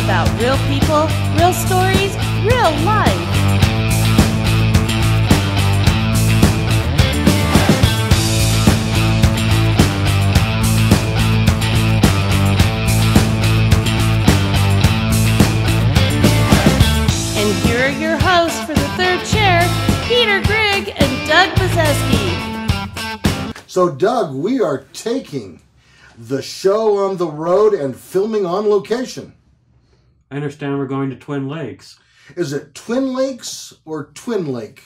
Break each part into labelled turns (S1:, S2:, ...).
S1: about real people, real stories, real life. And here are your hosts for the third chair, Peter Grigg and Doug Bazeski.
S2: So, Doug, we are taking the show on the road and filming on location.
S3: I understand we're going to Twin Lakes.
S2: Is it Twin Lakes or Twin Lake?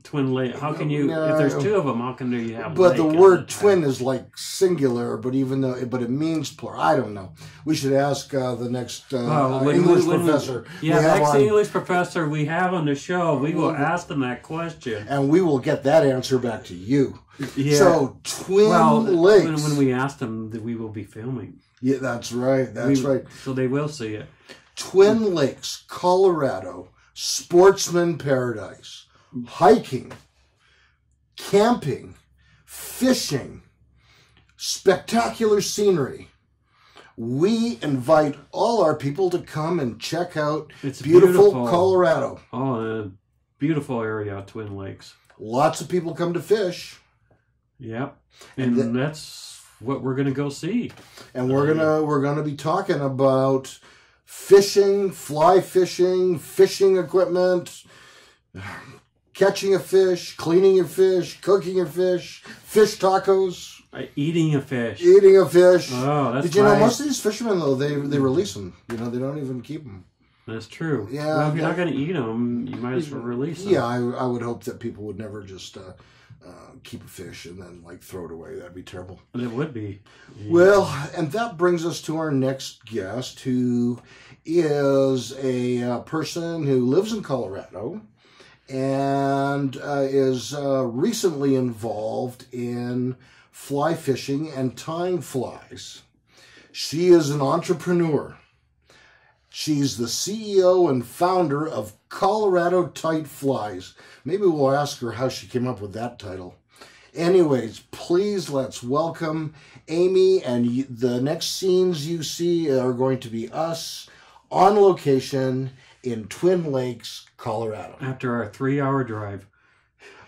S3: Twin Lake. How can you? If there's two of them, how can you have?
S2: But
S3: lake
S2: the
S3: in
S2: word
S3: it?
S2: twin is like singular, but it means plural. I don't know. We should ask the next English professor.
S3: The next English professor we have on the show, we will ask them that question,
S2: and we will get that answer back to you.
S3: Yeah.
S2: So Twin Lakes.
S3: When we ask them, that we will be filming.
S2: Yeah, that's right. That's right.
S3: So they will see it.
S2: Twin Lakes, Colorado, sportsman paradise, hiking, camping, fishing, spectacular scenery. We invite all our people to come and check out beautiful Colorado.
S3: Oh, a beautiful area, Twin Lakes.
S2: Lots of people come to fish.
S3: Yep, and that's what we're gonna go see.
S2: And we're gonna be talking about fishing, fly fishing, fishing equipment, catching a fish, cleaning your fish, cooking your fish, fish tacos.
S3: Eating a fish.
S2: Eating a fish.
S3: Oh, that's
S2: Did you know most of these fishermen, though, they release them. You know, they don't even keep them.
S3: That's true.
S2: Yeah.
S3: Well, if you're not going to eat them, you might as well release them.
S2: Yeah, I would hope that people would never just keep a fish and then, like, throw it away. That'd be terrible.
S3: It would be. Yeah.
S2: Well, and that brings us to our next guest, who is a person who lives in Colorado and is recently involved in fly fishing and tying flies. She is an entrepreneur. She's the CEO and founder of Colorado Tight Flies. Maybe we'll ask her how she came up with that title. Anyways, please let's welcome Amy, and the next scenes you see are going to be us on location in Twin Lakes, Colorado.
S3: After our 3-hour drive.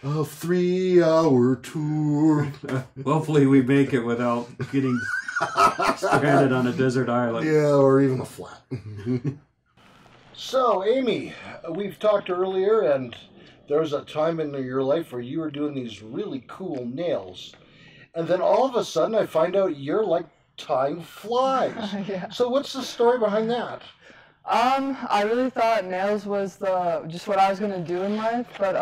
S2: A 3-hour tour.
S3: Hopefully we make it without getting stranded on a desert island.
S2: Yeah, or even a flat. So, Amy, we've talked earlier, and there was a time in your life where you were doing these really cool nails. And then all of a sudden I find out you're like tying flies.
S4: Yeah.
S2: So what's the story behind that?
S4: I really thought nails was just what I was going to do in life, but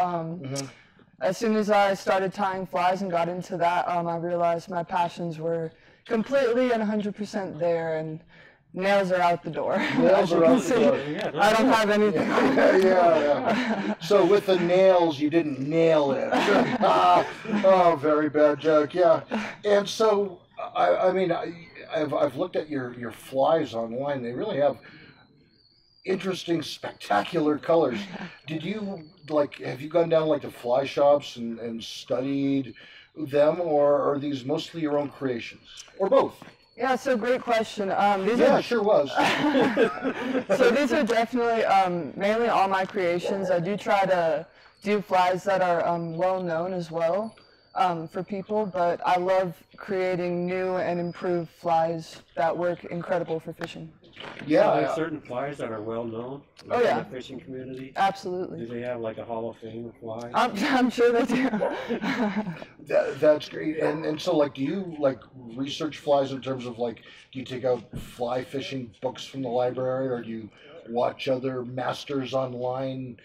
S4: as soon as I started tying flies and got into that, I realized my passions were completely and 100% there, and nails are out the door.
S2: Nails are out the door.
S4: Yeah, I don't have anything.
S2: Yeah. So with the nails, you didn't nail it. Oh, very bad joke. Yeah. And so, I've looked at your flies online. They really have interesting, spectacular colors. Did you have you gone down like the fly shops and studied them, or are these mostly your own creations, or both?
S4: Yeah, so great question.
S2: Sure was.
S4: So these are definitely mainly all my creations. I do try to do flies that are well known as well for people, but I love creating new and improved flies that work incredible for fishing.
S2: Yeah,
S3: are there certain flies that are well known in the fishing community?
S4: Absolutely.
S3: Do they have like a Hall of Fame of flies?
S4: I'm sure they do.
S2: That's great. And so, do you research flies in terms of do you take out fly fishing books from the library, or do you watch other masters online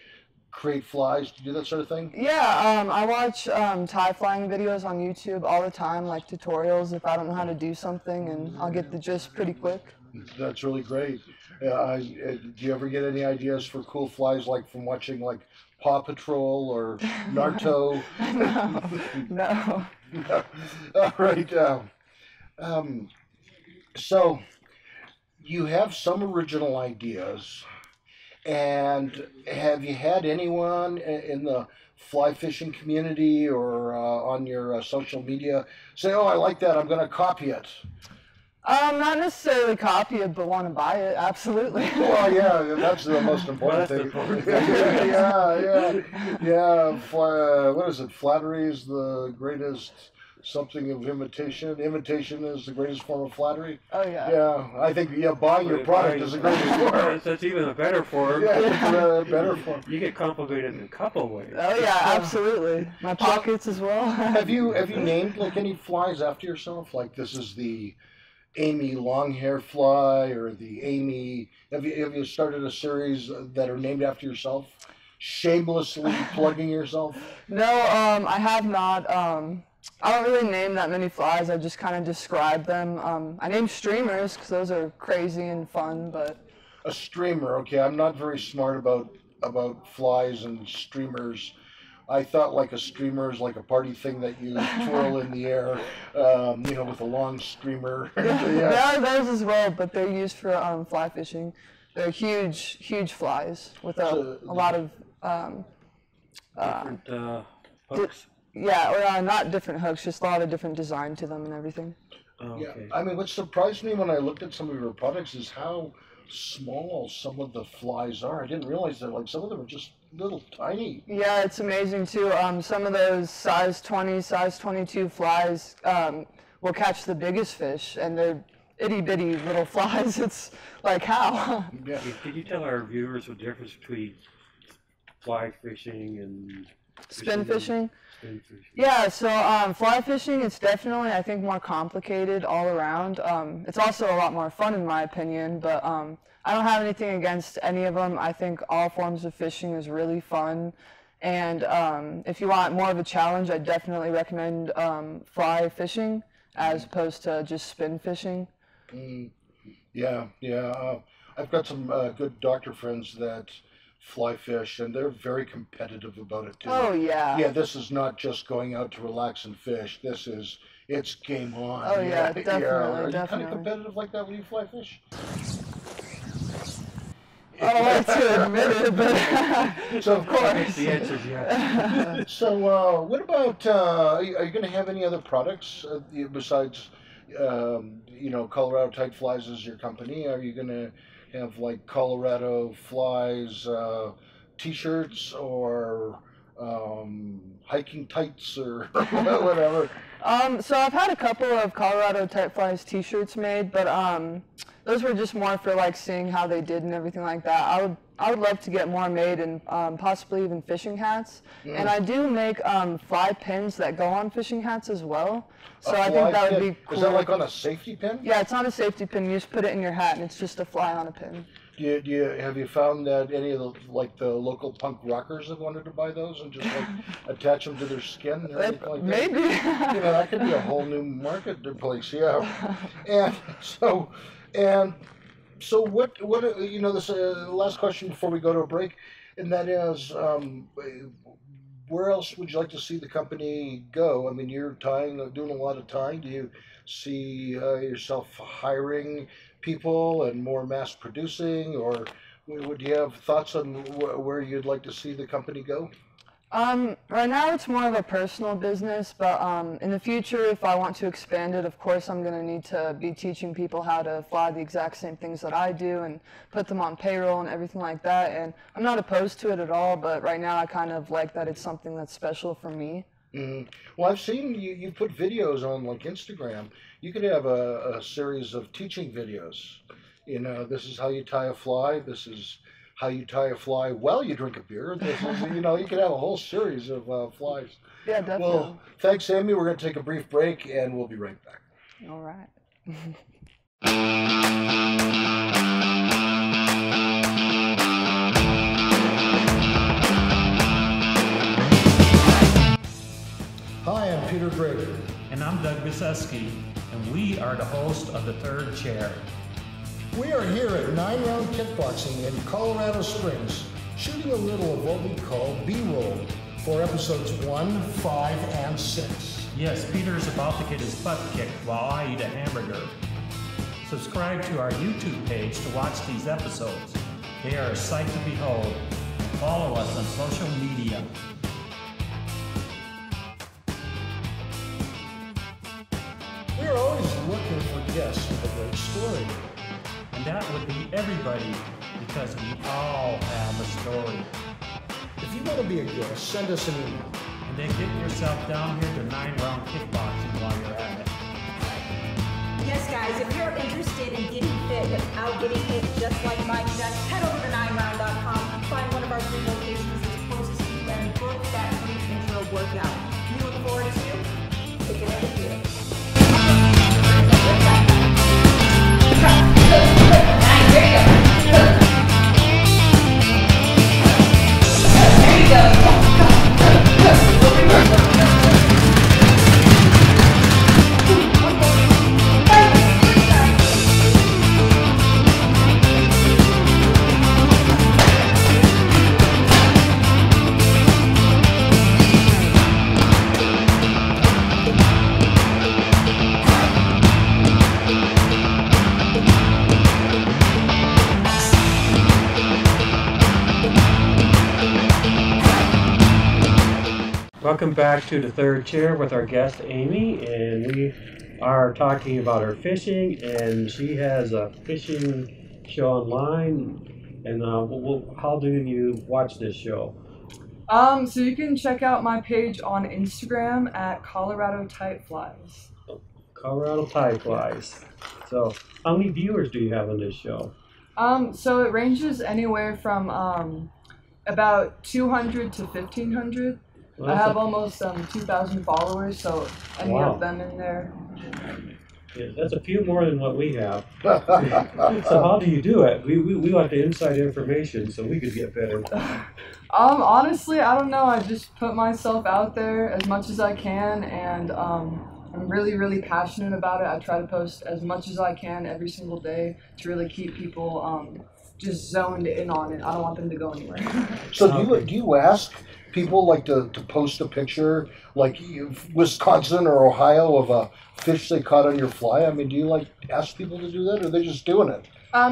S2: create flies? Do you do that sort of thing?
S4: Yeah, I watch tie flying videos on YouTube all the time, like tutorials if I don't know how to do something, and I'll get the gist pretty quick.
S2: That's really great. Do you ever get any ideas for cool flies from watching Paw Patrol or Naruto?
S4: No.
S2: All right. So you have some original ideas, and have you had anyone in the fly fishing community or on your social media say, "Oh, I like that, I'm going to copy it"?
S4: Not necessarily copy it, but want to buy it. Absolutely.
S2: Well, yeah, that's the most important thing. Yeah. What is it? Flattery is the greatest something of imitation. Imitation is the greatest form of flattery.
S4: Oh yeah.
S2: Yeah, I think buying your product is the greatest form.
S3: That's even a better form.
S2: Yeah, it's a better form.
S3: You get complimented in a couple ways.
S4: Oh yeah, absolutely. My pockets as well.
S2: Have you named like any flies after yourself? Like this is the Amy Longhair fly, or the Amy. Have you started a series that are named after yourself? Shamelessly plugging yourself.
S4: No, I have not. I don't really name that many flies. I just kind of describe them. I name streamers because those are crazy and fun. But
S2: a streamer, okay. I'm not very smart about flies and streamers. I thought like a streamer is like a party thing that you twirl in the air, with a long streamer.
S4: There are those as well, but they're used for fly fishing. They're huge flies with a lot of
S3: different hooks.
S4: Yeah, or not different hooks, just a lot of different design to them and everything.
S3: Oh, okay.
S2: Yeah, I mean, what surprised me when I looked at some of your products is how small some of the flies are. I didn't realize that, like, some of them are just little tiny.
S4: Yeah, it's amazing too. Some of those size 20, size 22 flies will catch the biggest fish, and they're itty bitty little flies. It's like, how?
S2: Yeah.
S3: Could you tell our viewers the difference between fly fishing and
S4: Spin fishing?
S3: Spin fishing.
S4: Yeah, so fly fishing, it's definitely, I think, more complicated all around. It's also a lot more fun in my opinion, but I don't have anything against any of them. I think all forms of fishing is really fun. And if you want more of a challenge, I definitely recommend fly fishing as opposed to just spin fishing.
S2: Yeah. I've got some good doctor friends that fly fish, and they're very competitive about it too.
S4: Oh yeah.
S2: Yeah, this is not just going out to relax and fish. It's game on.
S4: Oh yeah, definitely.
S2: Are you kind of competitive like that when you fly fish?
S4: I don't like to admit it, but
S2: So of course.
S3: The answer is yes.
S2: So what about? Are you going to have any other products besides? Colorado Tight Flies is your company. Are you going to have like Colorado Flies T-shirts or hiking tights or whatever?
S4: So I've had a couple of Colorado Tight Flies T-shirts made, but those were just more for like seeing how they did and everything like that. I would love to get more made, and possibly even fishing hats. And I do make fly pins that go on fishing hats as well. So I think that would be cool.
S2: Is that like on a safety pin?
S4: Yeah, it's not a safety pin. You just put it in your hat, and it's just a fly on a pin.
S2: Have you found that any of the local punk rockers have wanted to buy those and just like attach them to their skin or anything like that?
S4: Maybe.
S2: That could be a whole new marketplace. Yeah. And so what this last question before we go to a break, and that is, where else would you like to see the company go? I mean, you're doing a lot of tying. Do you see yourself hiring people and more mass producing, or would you have thoughts on where you'd like to see the company go?
S4: Right now it's more of a personal business, but in the future, if I want to expand it, of course I'm going to need to be teaching people how to fly the exact same things that I do and put them on payroll and everything like that. And I'm not opposed to it at all, but right now I kind of like that it's something that's special for me.
S2: Mm-hmm. Well, I've seen you put videos on like Instagram. You could have a series of teaching videos. This is how you tie a fly. This is how you tie a fly while you drink a beer. This is, you could have a whole series of flies.
S4: Yeah, definitely.
S2: Well, thanks, Amy. We're going to take a brief break, and we'll be right back.
S4: All right.
S2: Hi, I'm Peter Gregg.
S5: And I'm Doug Gosiewski, and we are the host of The Third Chair.
S2: We are here at 9 Round Kickboxing in Colorado Springs, shooting a little of what we call B-roll for episodes 1, 5, and 6.
S5: Yes, Peter's about to get his butt kicked while I eat a hamburger. Subscribe to our YouTube page to watch these episodes. They are a sight to behold. Follow us on social media.
S2: We are always
S5: looking for guests with a great story. And that would be everybody, because we all have a story.
S2: If you want to be a guest, send us an email.
S5: And then get yourself down here to 9-round kickboxing while you're at it.
S6: Yes, guys, if you're interested in getting fit without getting hit just like Mike does, head over to 9round.com, find one of our 3 locations that's closest to you, and book that free intro workout. We look forward to kicking it with you.
S3: Welcome back to the third chair with our guest Amy, and we are talking about her fishing, and she has a fishing show online. And how do you watch this show?
S4: So you can check out my page on Instagram at Colorado Tight Flies.
S3: Colorado Tie Flies. So how many viewers do you have on this show?
S4: So it ranges anywhere from about 200 to 1,500.
S3: Well,
S4: I have almost 2,000 followers, so any
S3: Wow.
S4: of them in there.
S3: Yeah, that's a few more than what we have. So how do you do it? We want the inside information so we could get better.
S4: Honestly, I don't know. I just put myself out there as much as I can, and I'm really, really passionate about it. I try to post as much as I can every single day to really keep people just zoned in on it. I don't want them to go anywhere.
S2: So do you ask people like to post a picture like Wisconsin or Ohio of a fish they caught on your fly? I mean, do you like ask people to do that, or are they just doing it?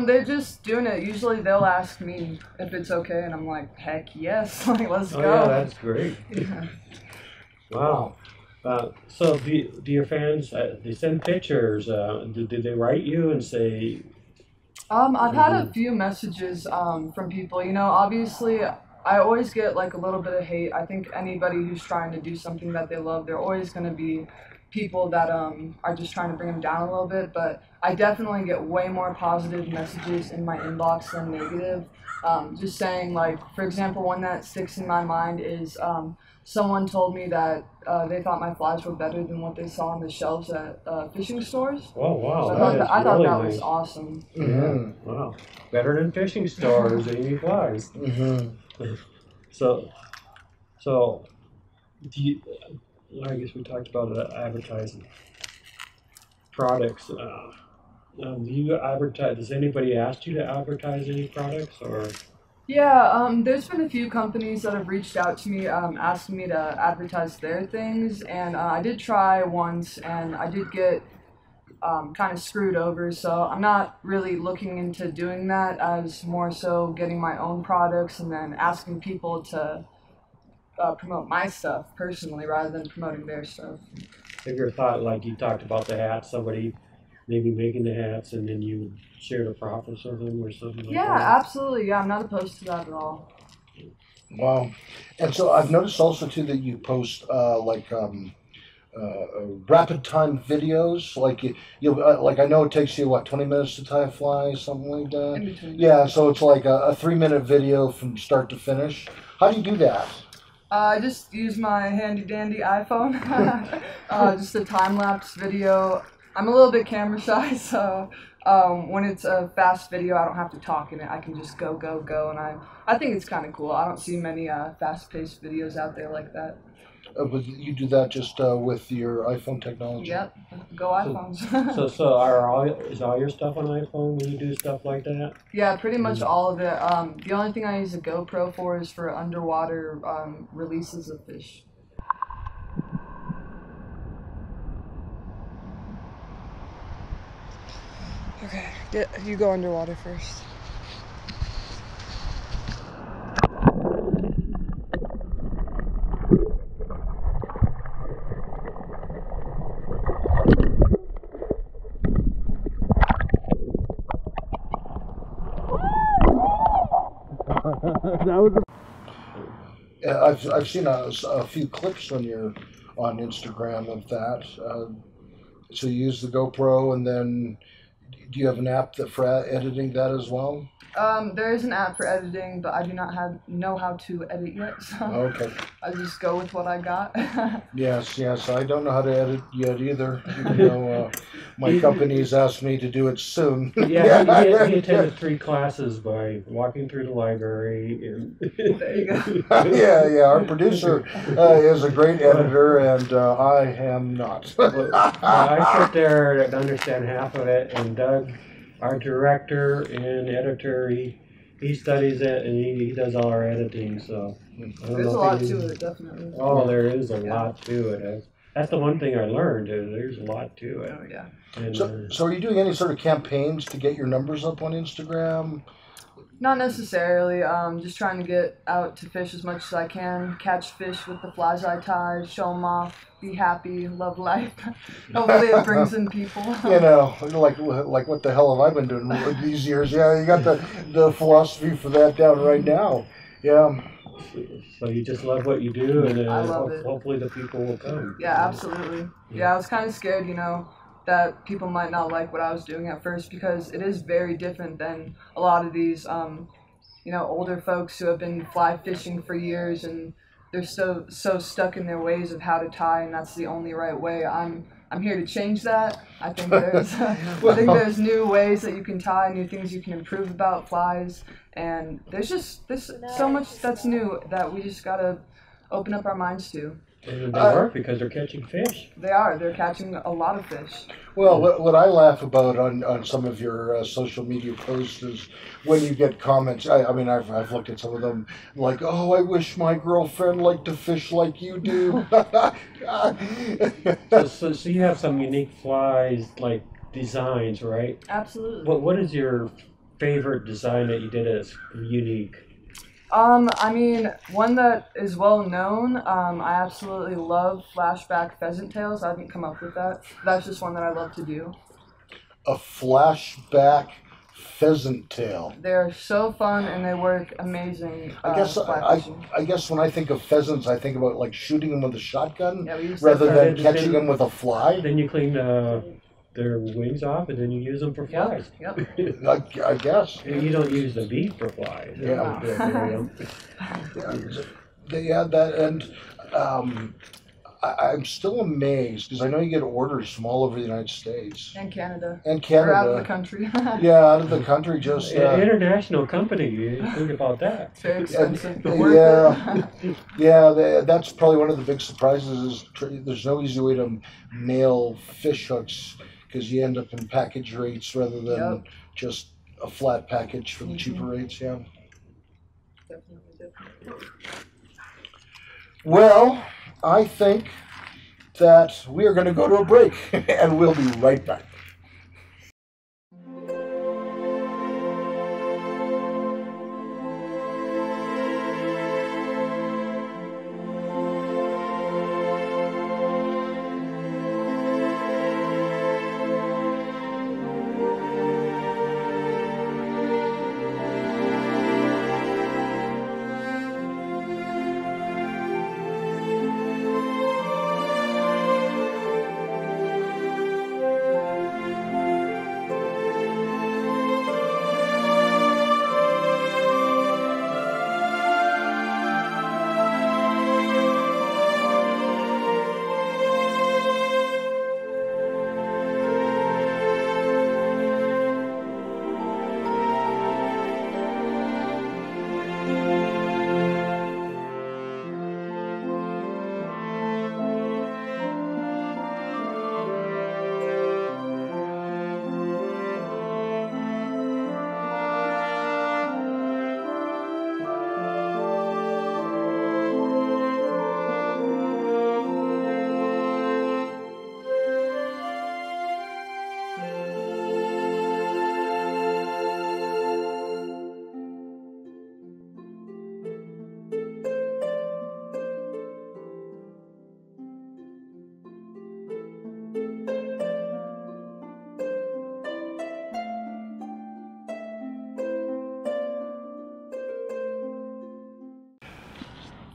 S4: They're just doing it. Usually they'll ask me if it's okay, and I'm like, heck yes, like let's
S3: Oh
S4: go.
S3: yeah, that's great.
S4: Yeah.
S3: Wow. So do your fans, they send pictures, did they write you and say...
S4: I've had a few messages from people. You know, obviously I always get like a little bit of hate. I think anybody who's trying to do something that they love, there are always going to be people that are just trying to bring them down a little bit, but I definitely get way more positive messages in my inbox than negative. Just saying, like, for example, one that sticks in my mind is someone told me that they thought my flies were better than what they saw on the shelves at fishing stores.
S3: Oh, wow.
S4: So I thought
S3: really
S4: that
S3: nice.
S4: was awesome.
S2: Mm-hmm.
S3: Wow. Better than fishing stores, Amy Flies.
S2: Mm-hmm.
S3: So do you, I guess we talked about advertising products. Do you advertise? Does anybody ask you to advertise any products, or?
S4: Yeah, there's been a few companies that have reached out to me asking me to advertise their things, and I did try once, and I did get kind of screwed over, so I'm not really looking into doing that, as more so getting my own products and then asking people to promote my stuff personally rather than promoting their stuff.
S3: Have you ever thought, like you talked about the hats, somebody maybe making the hats and then you share the profits with them or something like
S4: Yeah,
S3: that?
S4: absolutely. Yeah, I'm not opposed to that at all.
S2: Wow. And so I've noticed also too that you post rapid time videos. Like like I know it takes you 20 minutes to tie a fly, something like that.
S4: In between.
S2: Yeah. So it's like a 3-minute video from start to finish. How do you do that?
S4: I just use my handy dandy iPhone. Just a time lapse video. I'm a little bit camera shy, so when it's a fast video, I don't have to talk in it. I can just go, and I think it's kind of cool. I don't see many fast-paced videos out there like that.
S2: But you do that just with your iPhone technology?
S4: Yep, go iPhones.
S3: Is all your stuff on iPhone when you do stuff like that?
S4: Yeah, pretty much all of it. The only thing I use a GoPro for is for underwater releases of fish. Okay, you go underwater first.
S2: I've seen a few clips on Instagram of that. So you use the GoPro, and then do you have an app for editing that as well?
S4: There is an app for editing, but I do not know how to edit yet, so
S2: Okay.
S4: I just go with what I got.
S2: Yes. I don't know how to edit yet either, even though my company's asked me to do it soon.
S3: Yeah, he attended 3 classes by walking through the library. And
S4: There you go.
S2: Yeah. Our producer is a great editor, and I am not.
S3: I sit there and understand half of it, and Doug, our director and editor, he studies it, and he does all our editing, so.
S4: There's a lot to it, definitely.
S3: Oh, there is a lot to it. That's the one thing I learned, there's a lot to it.
S4: Oh, yeah.
S3: And,
S2: So are you doing any sort of campaigns to get your numbers up on Instagram?
S4: Not necessarily. Just trying to get out to fish as much as I can, catch fish with the flies I tie, show them off, be happy, love life. Hopefully it brings in people.
S2: You know, like what the hell have I been doing these years? Yeah, you got the philosophy for that down right now. Yeah.
S3: So you just love what you do, and
S4: I love it.
S3: Hopefully the people will come.
S4: Yeah, absolutely. Yeah, I was kind of scared, that people might not like what I was doing at first, because it is very different than a lot of these, older folks who have been fly fishing for years, and they're so stuck in their ways of how to tie, and that's the only right way. I'm here to change that. I think there's new ways that you can tie, new things you can improve about flies, and there's so much that's new that we just gotta open up our minds to.
S3: And they work because they're catching fish.
S4: They're catching a lot of fish.
S2: Well, what I laugh about on some of your social media posts is when you get comments. I mean, I've looked at some of them like, "Oh, I wish my girlfriend liked to fish like you do."
S3: So you have some unique flies, like designs, right?
S4: Absolutely.
S3: What is your favorite design that you did as unique?
S4: I mean, one that is well known, I absolutely love flashback pheasant tails. I haven't come up with that. That's just one that I love to do.
S2: A flashback pheasant tail.
S4: They're so fun and they work amazing.
S2: I guess when I think of pheasants, I think about like shooting them with a shotgun
S4: Yeah,
S2: rather than catching them with a fly.
S3: Then you clean their wings off, and then you use them for flies.
S4: Yep.
S2: I guess.
S3: You don't use the bead for flies.
S2: Yeah. They add that, and I'm still amazed because I know you get orders from all over the United States
S4: And Canada.
S2: and Canada.
S4: Or out of the country.
S2: Yeah, out of the country. Just
S3: An international company. You think about that.
S4: It's very expensive, but worth it.
S2: Yeah. That's probably one of the big surprises. Is there's no easy way to mail fish hooks because you end up in package rates rather than just a flat package for the cheaper rates. Yeah.
S4: Definitely.
S2: Well, I think that we are going to go to a break, and we'll be right back.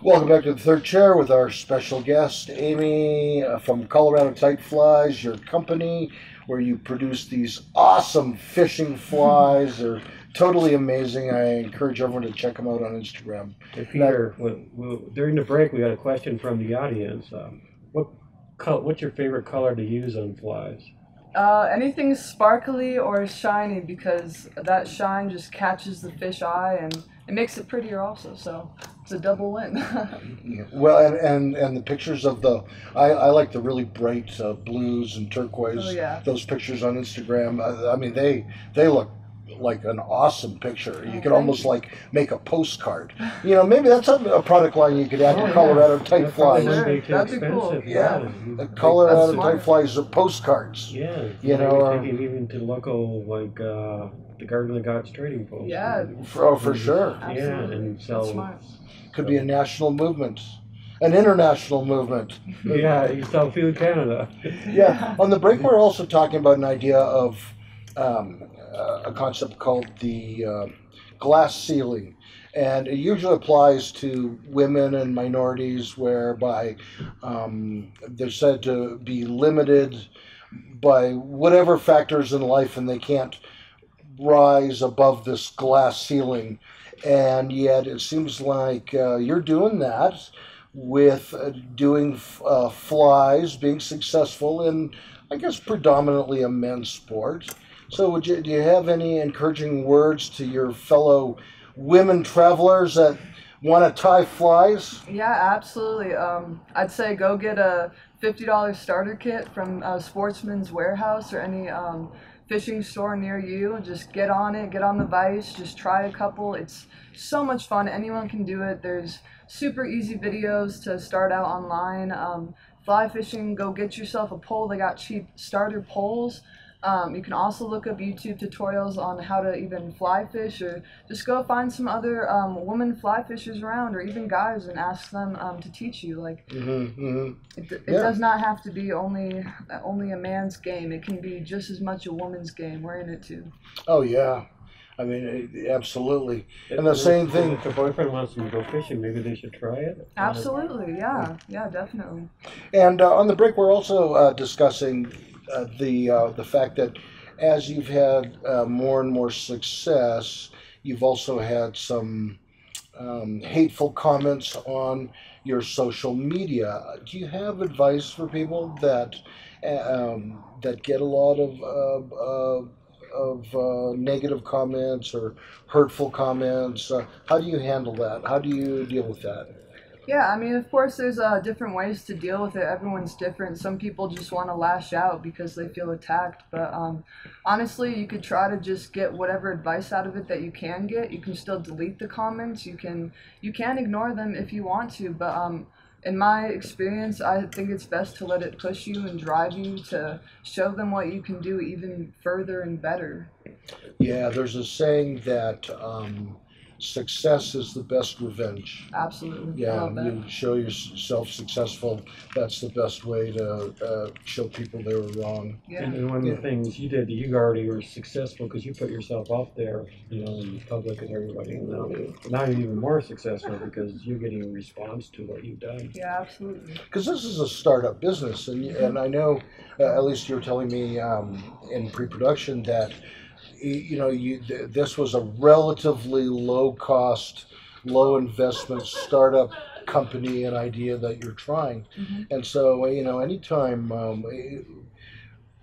S2: Welcome back to the third chair with our special guest, Amy from Colorado Tight Flies, your company where you produce these awesome fishing flies. They're totally amazing. I encourage everyone to check them out on Instagram.
S3: Hey, Peter, during the break, we got a question from the audience. What's your favorite color to use on flies?
S4: Anything sparkly or shiny, because that shine just catches the fish eye and it makes it prettier also, so it's a double win.
S2: Yeah. Well, and the pictures of I like the really bright blues and turquoise.
S4: Oh, yeah.
S2: Those pictures on Instagram. I mean, they look like an awesome picture. You could almost like make a postcard. You know, maybe that's a product line you could add to Colorado Tight Flies.
S4: Sure. That'd be cool.
S2: Yeah, the Colorado Tight Flies are postcards.
S3: Yeah,
S2: you know,
S3: take it even to local the Garden of God's trading post.
S4: Yeah.
S2: For sure.
S4: Absolutely.
S3: Yeah, and so
S4: That's smart.
S2: Could be a national movement, an international movement.
S3: Yeah, you sell Food Canada.
S2: Yeah. On the break, we're also talking about an idea of a concept called the glass ceiling. And it usually applies to women and minorities, whereby they're said to be limited by whatever factors in life, and they can't rise above this glass ceiling. And yet it seems like you're doing that with doing flies, being successful in, I guess, predominantly a men's sport. So do you have any encouraging words to your fellow women travelers that want to tie flies?
S4: Yeah, absolutely. I'd say go get a $50 starter kit from Sportsman's Warehouse or any fishing store near you. Just get on it, get on the vise, just try a couple. It's so much fun. Anyone can do it. There's super easy videos to start out online. Fly fishing, go get yourself a pole. They got cheap starter poles. You can also look up YouTube tutorials on how to even fly fish, or just go find some other women fly fishers around, or even guys, and ask them to teach you. Like, it does not have to be only a man's game. It can be just as much a woman's game. We're in it too.
S2: Oh yeah, I mean, absolutely. And the same thing.
S3: If a boyfriend wants them to go fishing, maybe they should try it.
S4: Absolutely, yeah, definitely.
S2: And on the break, we're also discussing the fact that as you've had more and more success, you've also had some hateful comments on your social media. Do you have advice for people that get a lot of negative comments or hurtful comments? How do you handle that? How do you deal with that?
S4: Yeah, I mean, of course, there's different ways to deal with it. Everyone's different. Some people just want to lash out because they feel attacked. But honestly, you could try to just get whatever advice out of it that you can get. You can still delete the comments. You can ignore them if you want to. But in my experience, I think it's best to let it push you and drive you to show them what you can do even further and better.
S2: Yeah, there's a saying that success is the best revenge.
S4: Absolutely.
S2: Yeah, you show yourself successful. That's the best way to show people they were wrong.
S4: Yeah.
S3: And one of the things you did, you already were successful because you put yourself out there, in public and everybody. Now you're even more successful because you're getting a response to what you've done.
S4: Yeah, absolutely.
S2: Because this is a startup business, and I know, at least you were telling me in pre-production that this was a relatively low-cost, low-investment startup company and idea that you're trying. And so, anytime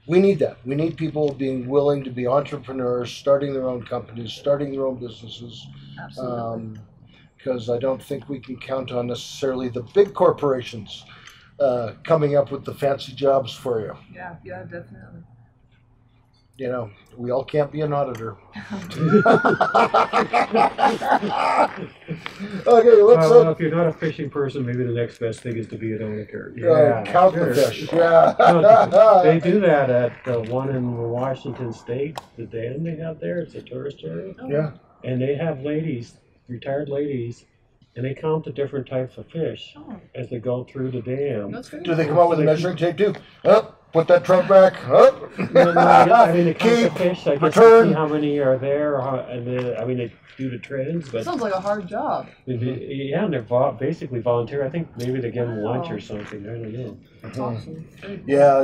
S2: we need that. We need people being willing to be entrepreneurs, starting their own companies, starting their own businesses.
S4: Absolutely.
S2: Because I don't think we can count on necessarily the big corporations coming up with the fancy jobs for you.
S4: Yeah, definitely.
S2: We all can't be an auditor. Okay, let's...
S3: Well, if you're not a fishing person, maybe the next best thing is to be an auditor. Yeah,
S2: count the fish. Yeah.
S3: They do that at the one in Washington State, the dam they have there. It's a tourist area.
S2: Yeah.
S3: And they have retired ladies, and they count the different types of fish as they go through the dam.
S4: That's great.
S2: Do they come out with a measuring tape too? Up, Put that truck back. Oh.
S3: I mean, it comes to
S2: Keep,
S3: fish. I guess
S2: return.
S3: to see how many are there, and then I mean, they do the trends, but
S4: Sounds like a hard job.
S3: yeah, and they're basically volunteer. I think maybe they give them lunch or something. I don't know.
S4: That's awesome.
S2: Yeah.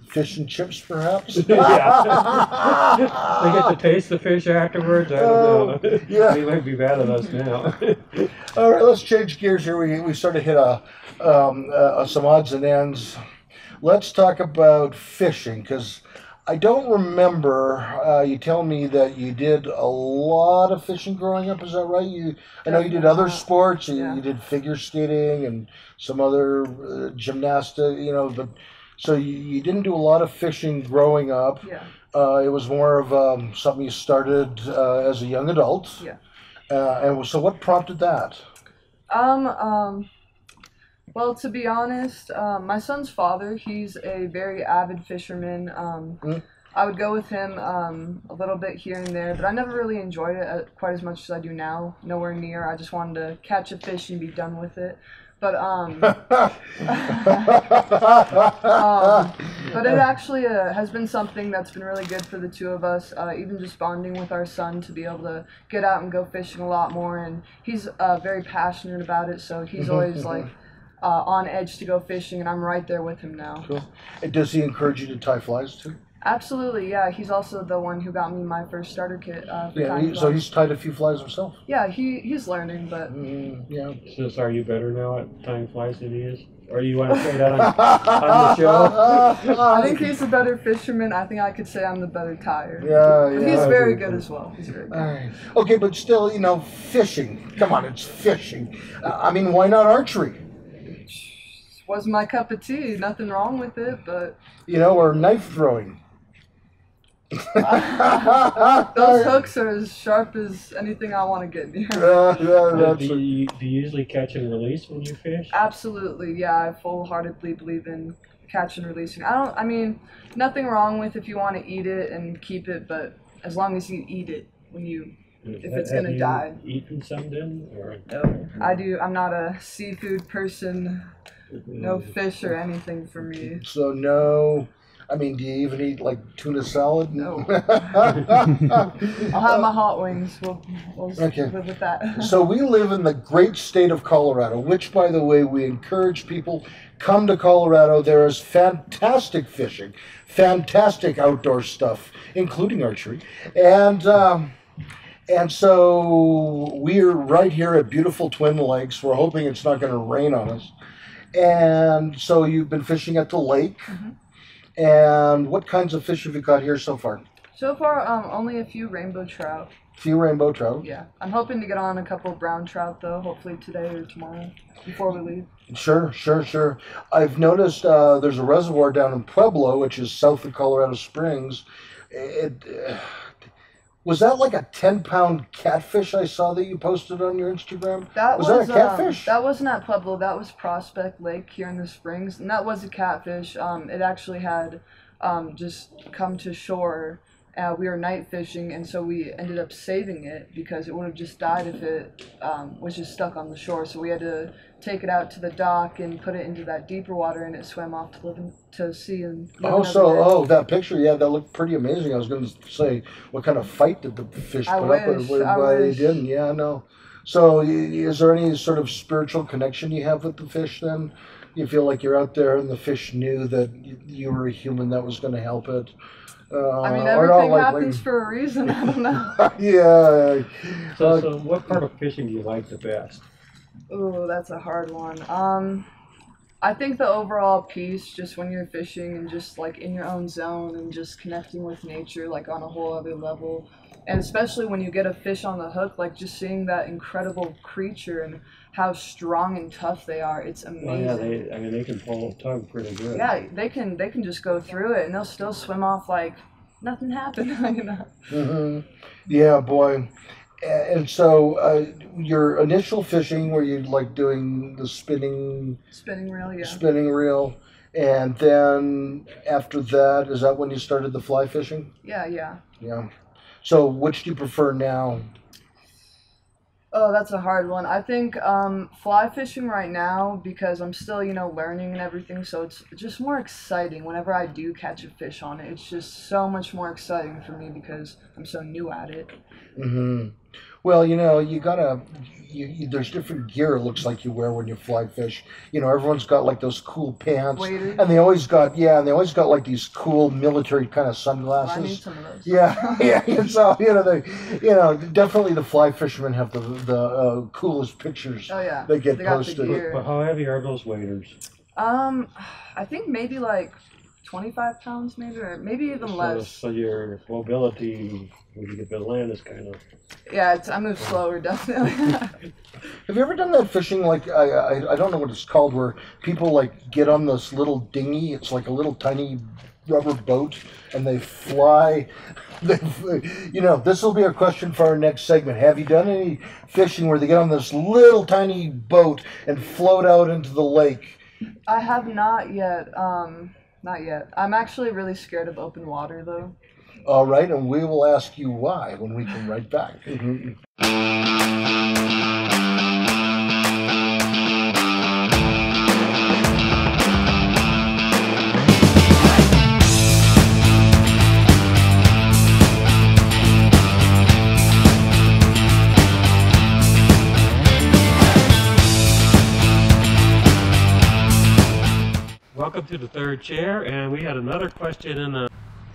S2: Fish and chips, perhaps.
S3: Yeah. They get to taste the fish afterwards. I don't know.
S2: Yeah.
S3: They might be bad at us now.
S2: All right, let's change gears here. We sort of hit some odds and ends. Let's talk about fishing, because I don't remember you telling me that you did a lot of fishing growing up. Is that right? I know you did other sports. You did figure skating and some other gymnastics. But so you didn't do a lot of fishing growing up.
S4: Yeah.
S2: It was more of something you started as a young adult.
S4: Yeah.
S2: And so, what prompted that?
S4: Well, to be honest, my son's father, he's a very avid fisherman. I would go with him a little bit here and there, but I never really enjoyed it quite as much as I do now. Nowhere near. I just wanted to catch a fish and be done with it. But but it actually has been something that's been really good for the two of us. Even just bonding with our son to be able to get out and go fishing a lot more, and he's very passionate about it. So he's always like on edge to go fishing, and I'm right there with him now.
S2: Cool. And does he encourage you to tie flies too?
S4: Absolutely, yeah. He's also the one who got me my first starter kit.
S2: So he's tied a few flies himself.
S4: Yeah, he's learning, but
S2: yeah.
S3: So are you better now at tying flies than he is? Or do you want to say that on the show?
S4: I think he's a better fisherman. I think I could say I'm the better tyer.
S2: Yeah.
S4: But he's very good as well. He's very good.
S2: Right. Okay, but still, fishing. Come on, it's fishing. I mean, why not archery?
S4: Wasn't my cup of tea. Nothing wrong with it, but
S2: or knife throwing.
S4: Those hooks are as sharp as anything I want to get near.
S3: Do you usually catch and release when you fish?
S4: Absolutely, yeah. I full-heartedly believe in catch and releasing. I mean, nothing wrong with if you want to eat it and keep it, but as long as you eat it if it's going to die.
S3: Have you eaten some then? Or?
S4: No, I do. I'm not a seafood person. No fish or anything for me.
S2: So no. I mean, do you even eat like tuna salad?
S4: No. I'll have my hot wings. We'll live with that.
S2: So we live in the great state of Colorado, which, by the way, we encourage people, come to Colorado. There is fantastic fishing, fantastic outdoor stuff, including archery. And so we're right here at beautiful Twin Lakes. We're hoping it's not going to rain on us. And so you've been fishing at the lake. Mm-hmm. And what kinds of fish have you caught here so far?
S4: So far, only a few rainbow trout.
S2: Few rainbow trout?
S4: Yeah. I'm hoping to get on a couple brown trout, though, hopefully today or tomorrow, before we leave.
S2: Sure. I've noticed there's a reservoir down in Pueblo, which is south of Colorado Springs. Was that like a 10-pound catfish I saw that you posted on your Instagram? Was that a catfish?
S4: That wasn't at Pueblo. That was Prospect Lake here in the Springs, and that was a catfish. It actually had just come to shore. We were night fishing, and so we ended up saving it because it would have just died if it was just stuck on the shore. So we had to take it out to the dock and put it into that deeper water, and it swam off to sea. And
S2: that picture, yeah, that looked pretty amazing. I was going to say, what kind of fight did the fish put up? But it didn't. Yeah, no. So is there any sort of spiritual connection you have with the fish then? You feel like you're out there and the fish knew that you were a human that was going to help it?
S4: I mean, everything happens for a reason. I don't know.
S2: Yeah.
S3: So what part of fishing do you like the best?
S4: Oh, that's a hard one. I think the overall piece, just when you're fishing and just like in your own zone and just connecting with nature, like on a whole other level. And especially when you get a fish on the hook, like just seeing that incredible creature and how strong and tough they are, it's amazing.
S3: Oh yeah, they can pull a tug pretty good.
S4: Yeah, they can just go through it and they'll still swim off like nothing happened, you know.
S2: Mm-hmm. Yeah, boy. And so your initial fishing, were you like doing the spinning reel, yeah. Spinning reel, and then after that, is that when you started the fly fishing?
S4: Yeah.
S2: So which do you prefer now?
S4: Oh, that's a hard one. I think fly fishing right now, because I'm still, learning and everything, so it's just more exciting whenever I do catch a fish on it. It's just so much more exciting for me because I'm so new at it.
S2: Mm-hmm. Well, you gotta. There's different gear. It looks like you wear when you fly fish. Everyone's got like those cool pants,
S4: Waders.
S2: and they always got like these cool military kind of sunglasses.
S4: I need some of those.
S2: Yeah, yeah. And so definitely the fly fishermen have the coolest pictures.
S4: Oh yeah.
S2: They get
S4: got the
S2: posted.
S4: gear.
S3: But how heavy are those waders?
S4: I think maybe like 25 pounds, maybe, or maybe even less.
S3: So your mobility when you get to land is kind of...
S4: Yeah, I move slower, definitely.
S2: Have you ever done that fishing, like, I don't know what it's called, where people, like, get on this little dinghy, it's like a little tiny rubber boat, and they fly, this will be a question for our next segment. Have you done any fishing where they get on this little tiny boat and float out into the lake?
S4: I have not yet, not yet. I'm actually really scared of open water, though.
S2: All right, and we will ask you why when we come right back.
S3: Welcome to the third chair, and we had another question in the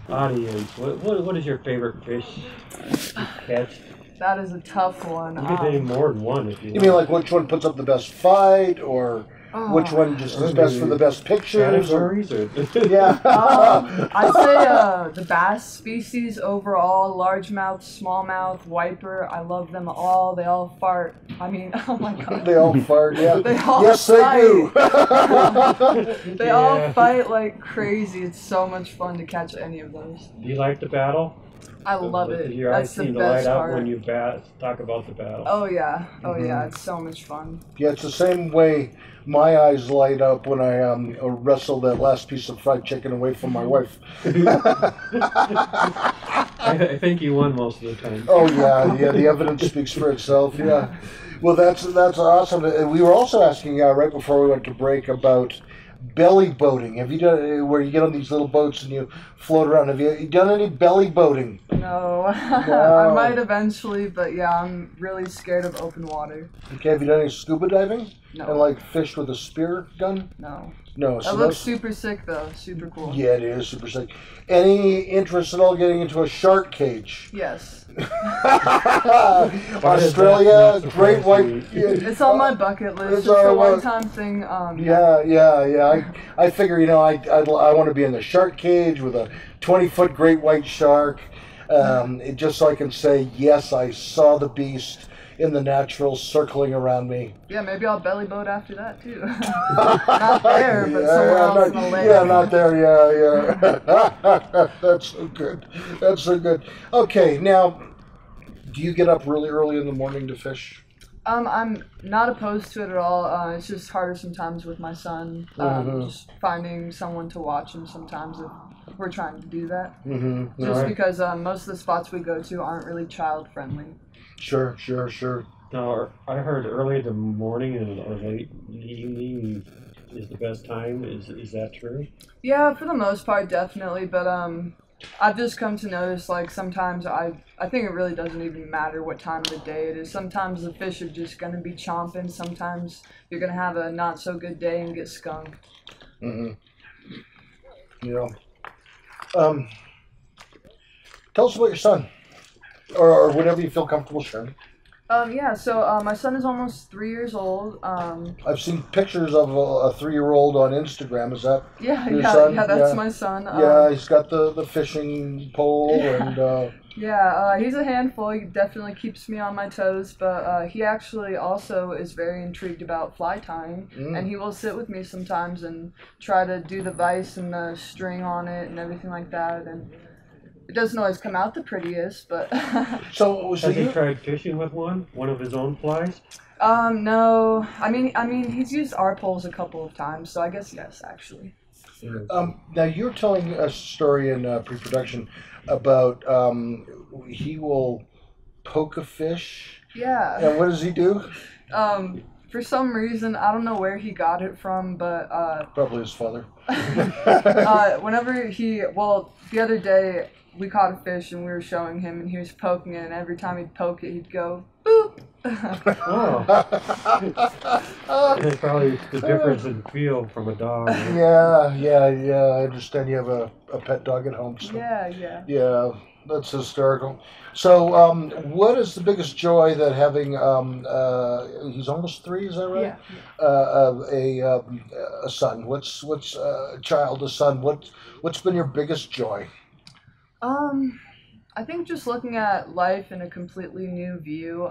S3: audience. What is your favorite fish to catch?
S4: That is a tough one.
S3: You can name more than one if you want.
S2: You mean like which one puts up the best fight, or which one just is best for the best pictures?
S3: Categories or...
S2: Yeah.
S4: I'd say the bass species overall, largemouth, smallmouth, wiper, I love them all. They all fart. I mean, oh my god.
S2: They all fart, yeah.
S4: They all
S2: yes,
S4: fight.
S2: they do.
S4: They all fight like crazy. It's so much fun to catch any of those.
S3: Do you like the battle?
S4: I love it.
S3: Your
S4: That's
S3: eyes
S4: the
S3: seem to light
S4: best
S3: up
S4: part.
S3: when you talk about the battle.
S4: Oh yeah, it's so much fun.
S2: Yeah, it's the same way my eyes light up when I wrestle that last piece of fried chicken away from my wife.
S3: I think you won most of the time.
S2: Oh yeah, the evidence speaks for itself. Yeah, well that's awesome. And we were also asking right before we went to break about belly boating. Have you done where you get on these little boats and you float around? Have you done any belly boating?
S4: No, I might eventually, but yeah, I'm really scared of open water.
S2: Okay, have you done any scuba diving?
S4: No.
S2: And like fished with a spear gun?
S4: No.
S2: No.
S4: That looks super sick though, super cool.
S2: Yeah, it is super sick. Any interest at all getting into a shark cage?
S4: Yes.
S2: Australia, great white.
S4: It's on my bucket list. It's
S2: on
S4: a
S2: my-
S4: one-time thing.
S2: Yeah. I figure, I want to be in the shark cage with a 20-foot great white shark, just so I can say, yes, I saw the beast in the natural circling around me.
S4: Yeah, maybe I'll belly boat after that too. Not there, but somewhere else in the lake.
S2: Yeah, not there. Yeah. That's so good. That's so good. Okay, now, do you get up really early in the morning to fish?
S4: I'm not opposed to it at all. It's just harder sometimes with my son. Just finding someone to watch him sometimes if we're trying to do that. Just because most of the spots we go to aren't really child friendly.
S2: Sure.
S3: Now, I heard early in the morning or late in the evening is the best time. Is that true?
S4: Yeah, for the most part, definitely. But I've just come to notice, like, sometimes I think it really doesn't even matter what time of the day it is. Sometimes the fish are just going to be chomping. Sometimes you're going to have a not so good day and get skunked.
S2: Tell us about your son, or whatever you feel comfortable sharing.
S4: So my son is almost 3 years old.
S2: I've seen pictures of a 3-year-old on Instagram. Is that your son?
S4: Yeah, that's my son.
S2: Yeah, he's got the fishing pole and.
S4: He's a handful. He definitely keeps me on my toes, but he actually also is very intrigued about fly tying, and he will sit with me sometimes and try to do the vise and the string on it and everything like that, and it doesn't always come out the prettiest, but...
S2: So
S3: Has he tried fishing with one of his own flies?
S4: No. I mean, he's used our poles a couple of times, so I guess yes, actually.
S2: Now, you're telling a story in pre-production about he will poke a fish
S4: Yeah.
S2: And what does he do?
S4: For some reason, I don't know where he got it from, but
S2: Probably his father.
S4: whenever the other day we caught a fish and we were showing him and he was poking it, and every time he'd poke it, he'd go boop.
S3: Oh. It's probably the difference in feel from a dog.
S2: Yeah. I understand you have a pet dog at home. So.
S4: Yeah.
S2: Yeah, that's hysterical. So, what is the biggest joy that having, he's almost 3, is that right?
S4: Yeah.
S2: A son. What's a child, a son, what's been your biggest joy?
S4: I think just looking at life in a completely new view.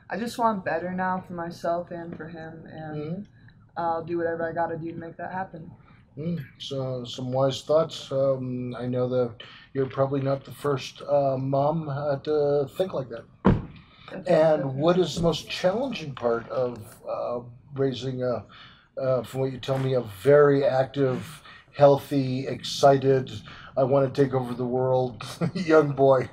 S4: I just want better now for myself and for him, and I'll do whatever I gotta do to make that happen.
S2: So, some wise thoughts. I know that you're probably not the first mom to think like that. And what is the most challenging part of raising from what you tell me, a very active, healthy, excited, I want to take over the world young boy?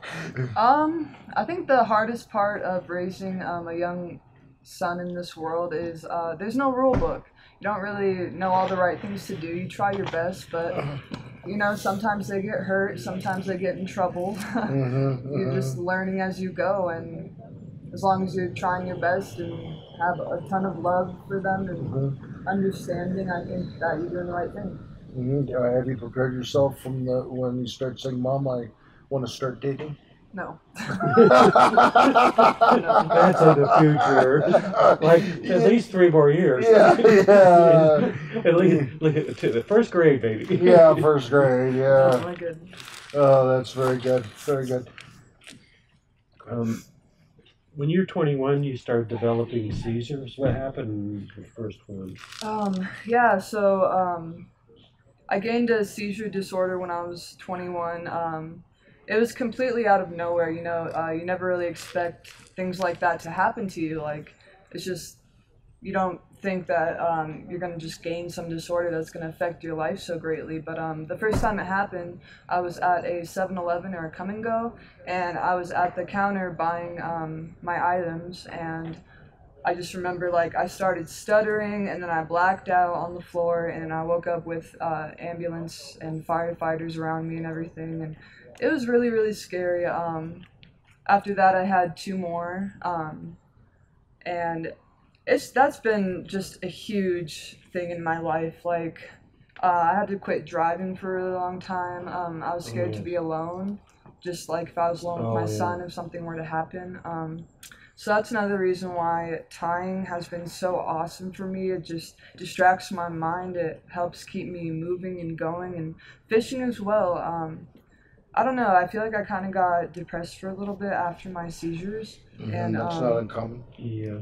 S4: I think the hardest part of raising a young son in this world is there's no rule book. You don't really know all the right things to do. You try your best, but sometimes they get hurt, sometimes they get in trouble. You're just learning as you go, and as long as you're trying your best and have a ton of love for them and understanding, I think that you're doing the right thing.
S2: Have you prepared yourself from when you start saying, "Mom, I want to start dating"?
S4: No.
S3: That's in the future. Like at least 3 more years.
S2: Yeah.
S3: At least to the first grade, baby.
S2: Yeah, first grade. Yeah.
S4: Oh my goodness.
S2: Oh, that's very good. Very good.
S3: When you're 21, you start developing seizures. What happened in the first one?
S4: I gained a seizure disorder when I was 21. It was completely out of nowhere, you never really expect things like that to happen to you. Like, it's just, you don't think that you're going to just gain some disorder that's going to affect your life so greatly. But the first time it happened, I was at a 7-Eleven or a Come and Go, and I was at the counter buying my items, and I just remember, I started stuttering, and then I blacked out on the floor, and I woke up with ambulance and firefighters around me and everything, and it was really, really scary. After that, I had 2 more, and that's been just a huge thing in my life. I had to quit driving for a really long time. I was scared to be alone, just if I was alone with my son, if something were to happen. So that's another reason why tying has been so awesome for me. It just distracts my mind. It helps keep me moving and going, and fishing as well. I don't know, I feel like I kind of got depressed for a little bit after my seizures. And
S2: that's not uncommon.
S3: Yeah.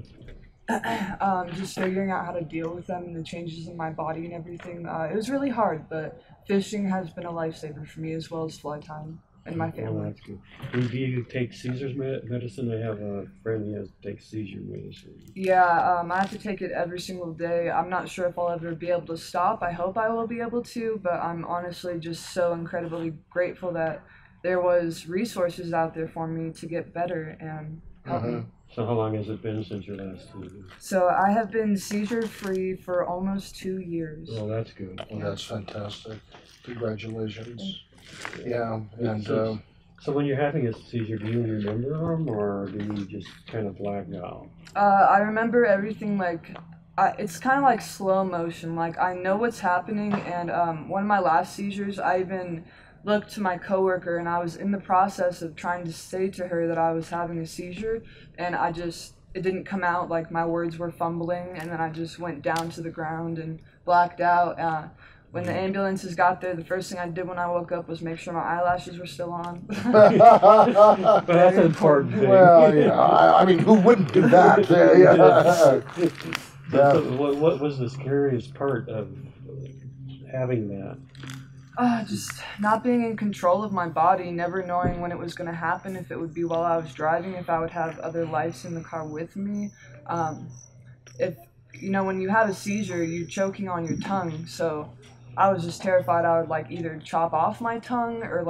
S4: Just figuring out how to deal with them and the changes in my body and everything. It was really hard, but fishing has been a lifesaver for me, as well as fly tying and my family.
S3: Well, that's good. Do you take seizures medicine? I have a friend who has to take seizure medicine.
S4: Yeah, I have to take it every single day. I'm not sure if I'll ever be able to stop. I hope I will be able to, but I'm honestly just so incredibly grateful that there was resources out there for me to get better and help me.
S3: So how long has it been since your last seizure?
S4: So I have been seizure-free for almost 2 years.
S3: Oh, that's good.
S2: Well, that's fantastic. Congratulations. Yeah, and
S3: so when you're having a seizure, do you remember them, or do you just kind of black out?
S4: I remember everything it's kind of like slow motion. I know what's happening, and one of my last seizures, I even looked to my coworker, and I was in the process of trying to say to her that I was having a seizure, and it didn't come out. My words were fumbling, and then I just went down to the ground and blacked out. When the ambulances got there, the first thing I did when I woke up was make sure my eyelashes were still on.
S3: But that's an important thing.
S2: Well, I mean, who wouldn't do that?
S3: So what was the scariest part of having that?
S4: Just not being in control of my body, never knowing when it was going to happen, if it would be while I was driving, if I would have other lives in the car with me. When you have a seizure, you're choking on your tongue, so I was just terrified I would either chop off my tongue or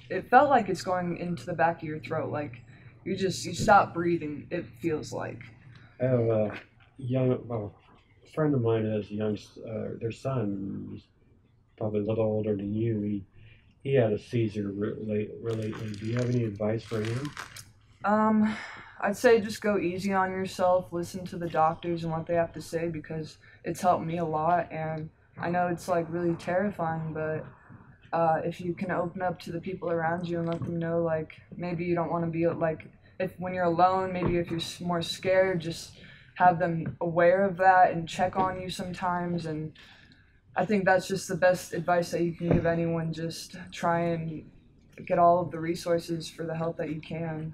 S4: it felt like it's going into the back of your throat. you stop breathing, it feels like.
S3: I have a a friend of mine has their son, he's probably a little older than you. He had a seizure lately. Do you have any advice for him?
S4: I'd say just go easy on yourself, listen to the doctors and what they have to say, because it's helped me a lot, and I know it's like really terrifying, but if you can open up to the people around you and let them know, like, maybe you don't want to be, like, when you're alone, maybe if you're more scared, just have them aware of that and check on you sometimes. And I think that's just the best advice that you can give anyone. Just try and get all of the resources for the help that you can.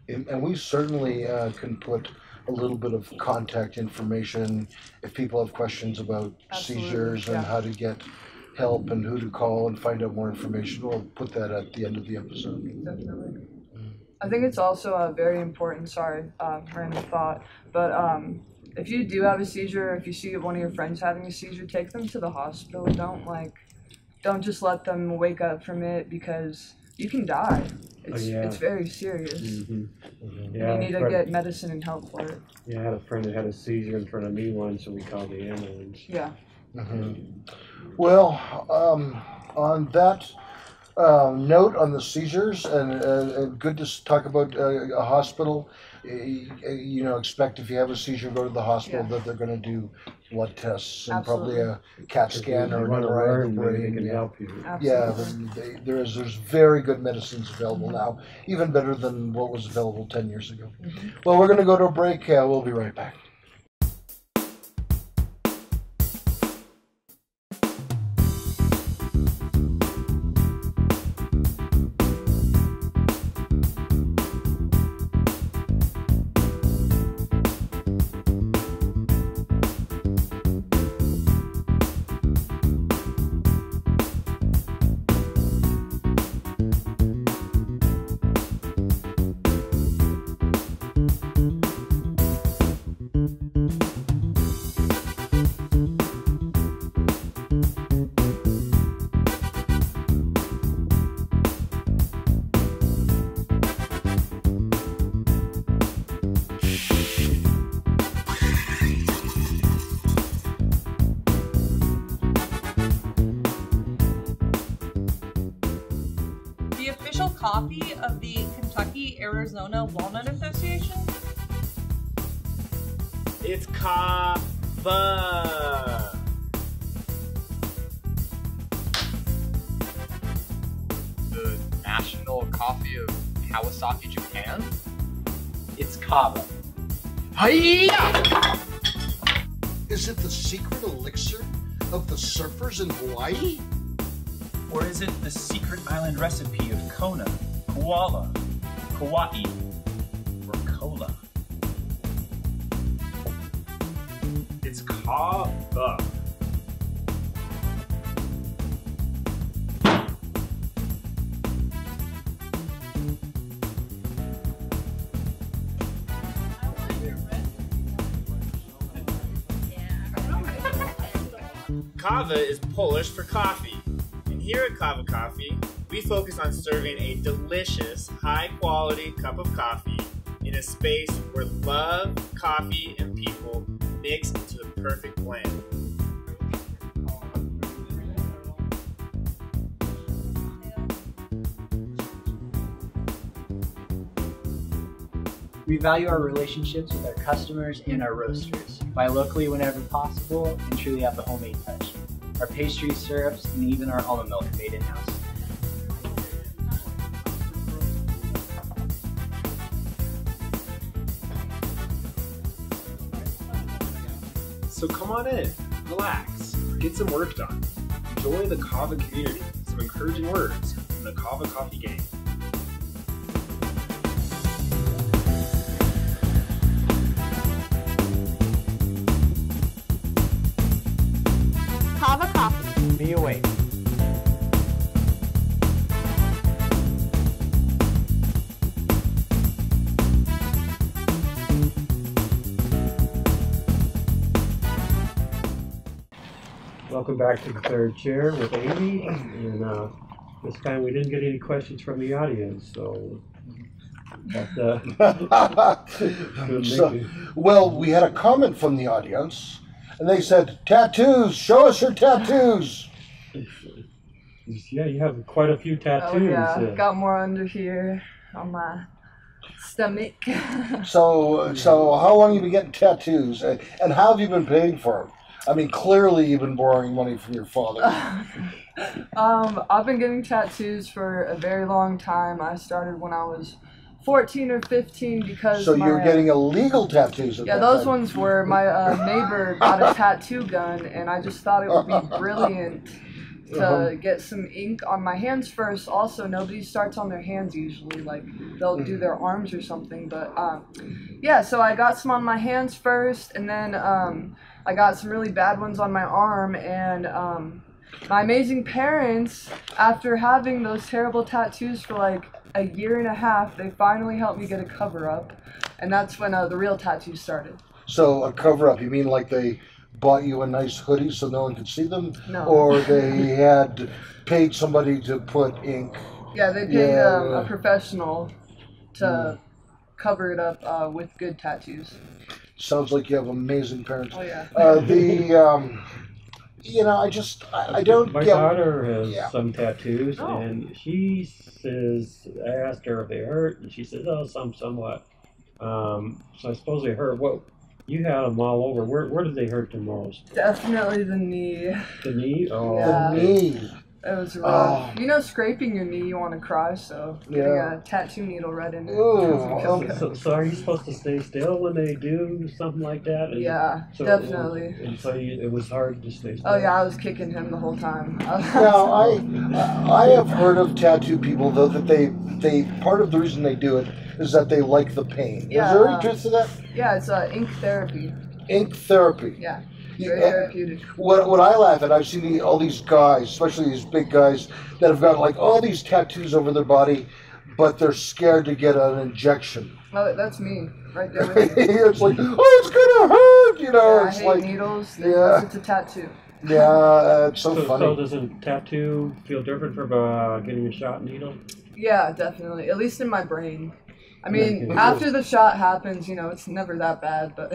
S2: And we certainly can put a little bit of contact information if people have questions about
S4: Absolutely,
S2: seizures and how to get help and who to call and find out more information. We'll put that at the end of the episode.
S4: Definitely. I think it's also very important, random thought, but if you do have a seizure, or if you see one of your friends having a seizure, take them to the hospital. Don't just let them wake up from it, because you can die. It's very serious.
S3: Yeah,
S4: you need to get medicine and help for it.
S3: Yeah, I had a friend that had a seizure in front of me once, so we called the ambulance.
S4: Yeah.
S2: Well, on that note on the seizures, and good to talk about a hospital. Expect if you have a seizure, go to the hospital, that they're going to do blood tests and probably a CAT scan or an MRI of the brain.
S3: They can help you.
S2: There's very good medicines available now, even better than what was available 10 years ago. Well, we're going to go to a break. We'll be right back.
S7: Coffee of the Kentucky-Arizona Walnut Association?
S8: It's kava.
S9: The national coffee of Kawasaki, Japan?
S8: It's kava.
S9: Hiya!
S2: Is it the secret elixir of the surfers in Hawaii?
S8: Or is it the secret island recipe of Kona, Koala, Kauai, or Cola?
S9: It's kava.
S8: Kava is Polish for coffee. Here at Kava Coffee, we focus on serving a delicious, high-quality cup of coffee in a space where love, coffee, and people mix into the perfect blend.
S10: We value our relationships with our customers and our roasters. Buy locally whenever possible and truly have the homemade touch. Our pastries, syrups, and even our almond milk are made in-house.
S9: So come on in, relax, get some work done. Enjoy the Kava community, some encouraging words from the Kava Coffee Gang.
S7: Kava Coffee.
S10: Be awake.
S3: Welcome back to the third chair with Amy, and this time we didn't get any questions from the audience, so But,
S2: Well, we had a comment from the audience, and they said, "Tattoos, show us your tattoos."
S3: yeah, you have quite a few tattoos.
S4: Oh yeah, got more under here on my stomach.
S2: So how long have you been getting tattoos, and how have you been paying for them? I mean, clearly you've been borrowing money from your father.
S4: I've been getting tattoos for a very long time. I started when I was 14 or 15 because
S2: So you were getting illegal tattoos at
S4: yeah,
S2: that
S4: those
S2: time.
S4: ones were. My neighbor got a tattoo gun, and I just thought it would be brilliant to get some ink on my hands first. Also, nobody starts on their hands usually. Like, they'll do their arms or something. But, yeah, so I got some on my hands first, and then I got some really bad ones on my arm, and my amazing parents, after having those terrible tattoos for like a year and a half, they finally helped me get a cover-up, and that's when the real tattoos started.
S2: So a cover-up, you mean like they bought you a nice hoodie so no one could see them?
S4: No.
S2: Or they had paid somebody to put ink?
S4: Yeah, they paid a professional to cover it up with good tattoos.
S2: Sounds like you have amazing parents.
S4: Oh, yeah.
S2: You know, I don't
S3: My
S2: get...
S3: daughter has some tattoos, and she says, I asked her if they hurt, and she says, oh, somewhat. So I suppose they hurt. What? You had them all over. Where did they hurt the most?
S4: Definitely the knee.
S3: The knee? Oh,
S4: Yeah.
S2: The knee.
S4: It was rough. You know, scraping your knee, you want to cry, so getting a tattoo needle right in it.
S3: So are you supposed to stay still when they do something like that? And
S4: Yeah, definitely.
S3: And so it was hard to stay still.
S4: Oh yeah, I was kicking him the whole time.
S2: Now, I have heard of tattoo people, though, that they part of the reason they do it is that they like the pain.
S4: Yeah,
S2: is there any truth to that?
S4: Yeah, it's ink therapy.
S2: Ink therapy.
S4: Yeah. Very therapeutic.
S2: What I laugh at, I've seen all these guys, especially these big guys, that have got like all these tattoos over their body, but they're scared to get an injection.
S4: Oh, that's me, right there with you.
S2: It's like, oh, it's gonna hurt, you know.
S4: Yeah,
S2: it's
S4: I hate
S2: like
S4: needles.
S2: Yeah.
S4: It's a tattoo.
S2: Yeah, it's so funny.
S3: So does a tattoo feel different from getting a shot needle?
S4: Yeah, definitely. At least in my brain. I mean, after the shot happens, you know, it's never that bad, but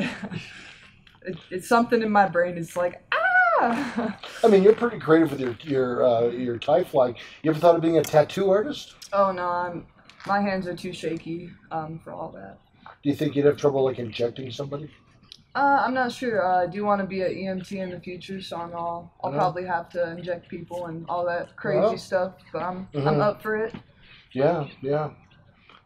S4: it's something in my brain. It's like, ah!
S2: I mean, you're pretty creative with your tie flying. You ever thought of being a tattoo artist?
S4: Oh no, my hands are too shaky for all that.
S2: Do you think you'd have trouble like injecting somebody?
S4: I'm not sure. I do want to be an EMT in the future, so I'll probably have to inject people and all that crazy stuff. But I'm up for it.
S2: Yeah.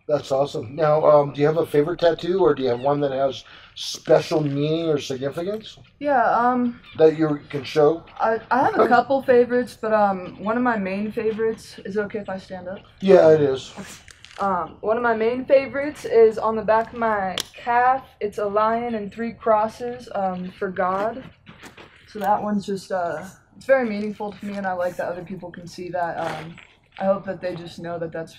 S2: That's awesome. Now, do you have a favorite tattoo, or do you have one that has special meaning or significance?
S4: Yeah,
S2: that you can show?
S4: I have a couple favorites, but one of my main favorites, is it okay if I stand up?
S2: Yeah, it is.
S4: One of my main favorites is on the back of my calf. It's a lion and 3 crosses for God. So that one's just, it's very meaningful to me, and I like that other people can see that. I hope that they just know that that's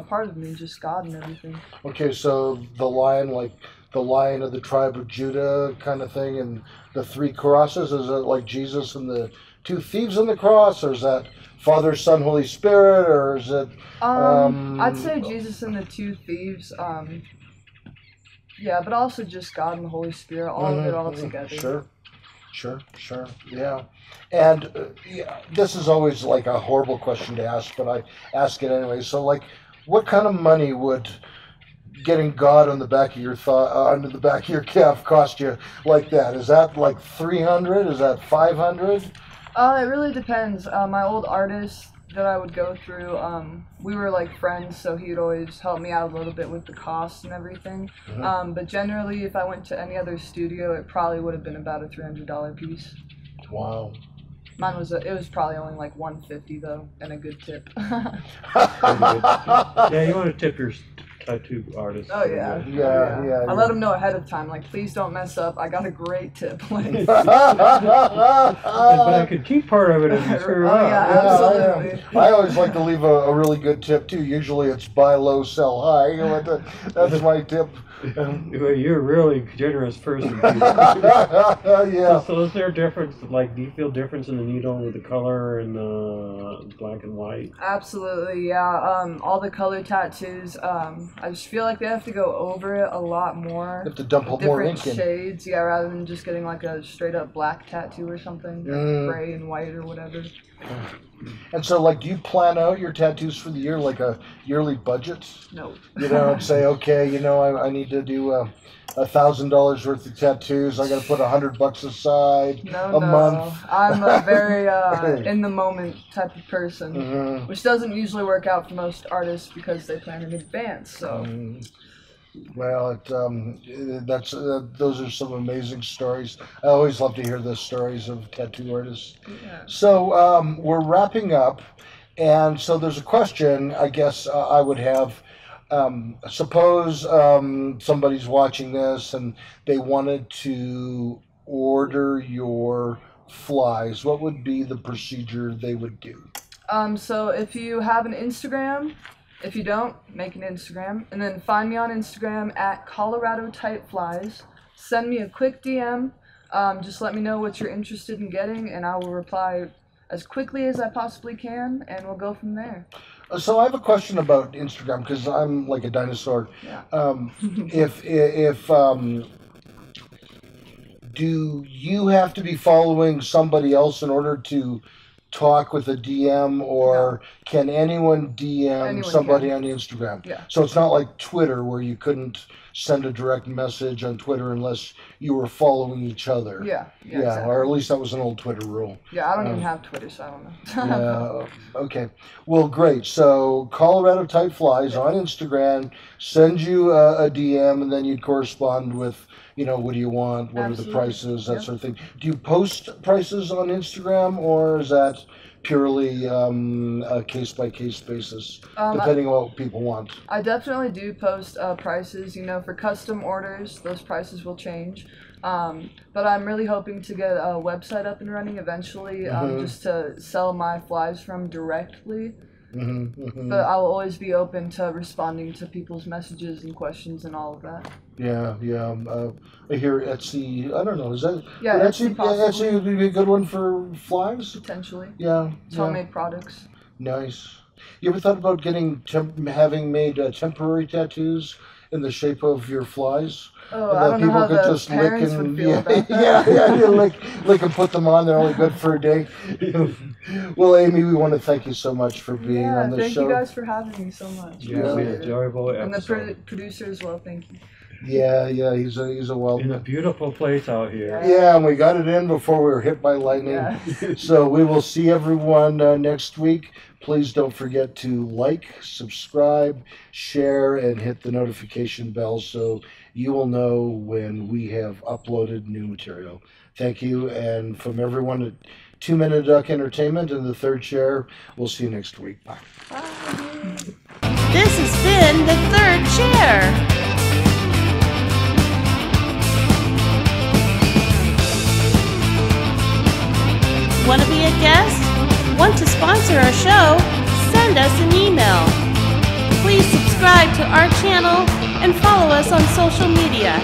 S4: part of me, just God and everything.
S2: Okay, so the lion, like the lion of the tribe of Judah kind of thing, and the 3 crosses, is it like Jesus and the 2 thieves on the cross, or is that Father, Son, Holy Spirit, or is it...
S4: I'd say Jesus and the 2 thieves, yeah, but also just God and the Holy Spirit, all of it all together.
S2: Sure, yeah. And this is always like a horrible question to ask, but I ask it anyway. So, like, what kind of money would getting God on the back of your under the back of your calf cost you like that? Is that like $300? Is that $500?
S4: It really depends. My old artist that I would go through, we were like friends, so he'd always help me out a little bit with the costs and everything. But generally, if I went to any other studio, it probably would have been about a $300 piece.
S2: Wow.
S4: Mine was it was probably only like $150 though, and a good tip.
S3: Yeah, you want to tip your tattoo artist.
S4: Oh yeah.
S2: Yeah.
S4: I let them know ahead of time, like, please don't mess up. I got a great tip. Like,
S3: but I could keep part of it if you screw up.
S4: Yeah, absolutely.
S2: I always like to leave a really good tip too. Usually it's buy low, sell high. You know, that's my tip.
S3: You're a really generous person.
S2: Yeah.
S3: So is there a difference? Like, do you feel difference in the needle with the color and the black and white?
S4: Absolutely, yeah. All the color tattoos, I just feel like they have to go over it a lot more.
S2: You have to dump more ink
S4: different
S2: in.
S4: shades, yeah, rather than just getting like a straight up black tattoo or something, gray and white or whatever.
S2: And so, like, do you plan out your tattoos for the year, like a yearly budget?
S4: No.
S2: You know, and say, okay, you know, I need to do $1,000 worth of tattoos. I got to put $100 aside a month.
S4: I'm a very in the moment type of person, which doesn't usually work out for most artists because they plan in advance. So.
S2: Well, those are some amazing stories. I always love to hear the stories of tattoo artists.
S4: Yeah.
S2: So we're wrapping up, and so there's a question I guess I would have. Suppose somebody's watching this and they wanted to order your flies. What would be the procedure they would do?
S4: So if you have an Instagram, if you don't, make an Instagram, and then find me on Instagram at Colorado Type Flies. Send me a quick DM. Just let me know what you're interested in getting, and I will reply as quickly as I possibly can, and we'll go from there.
S2: So I have a question about Instagram because I'm like a dinosaur.
S4: Yeah.
S2: Do you have to be following somebody else in order to talk with a DM, or can anyone DM somebody on Instagram?
S4: Yeah.
S2: So it's not like Twitter where you couldn't send a direct message on Twitter unless you were following each other.
S4: Yeah.
S2: Exactly. Or at least that was an old Twitter rule.
S4: Yeah, I don't even have Twitter, so I don't know.
S2: Okay. Well, great. So Colorado Type Flies on Instagram, send you a DM, and then you'd correspond with, you know, what do you want? What are the prices? That sort of thing. Do you post prices on Instagram, or is that purely a case-by-case basis, depending on what people want?
S4: I definitely do post prices. You know, for custom orders, those prices will change. But I'm really hoping to get a website up and running eventually, just to sell my flies from directly. But I'll always be open to responding to people's messages and questions and all of that.
S2: Yeah. I hear Etsy. I don't know. Is that
S4: Etsy?
S2: Etsy would be a good one for flies.
S4: Potentially.
S2: Yeah.
S4: It's homemade products.
S2: Nice. You ever thought about having made temporary tattoos in the shape of your flies?
S4: Oh, I don't know how the parents would feel about that.
S2: lick and put them on. They're only good for a day. Well, Amy, we want to thank you so much for being on the show.
S4: Thank you guys for having me so much.
S3: Yeah, it was an enjoyable episode.
S4: And the producer as well, thank you.
S2: Yeah, he's a well.
S3: In a beautiful place out here.
S2: Yeah, and we got it in before we were hit by lightning.
S4: Yeah.
S2: So we will see everyone next week. Please don't forget to like, subscribe, share, and hit the notification bell so you will know when we have uploaded new material. Thank you, and from everyone at 2 Minute Duck Entertainment in the third chair, we'll see you next week. Bye.
S1: This has been the third chair. Want to be a guest? Want to sponsor our show? Send us an email. Please subscribe to our channel and follow us on social media.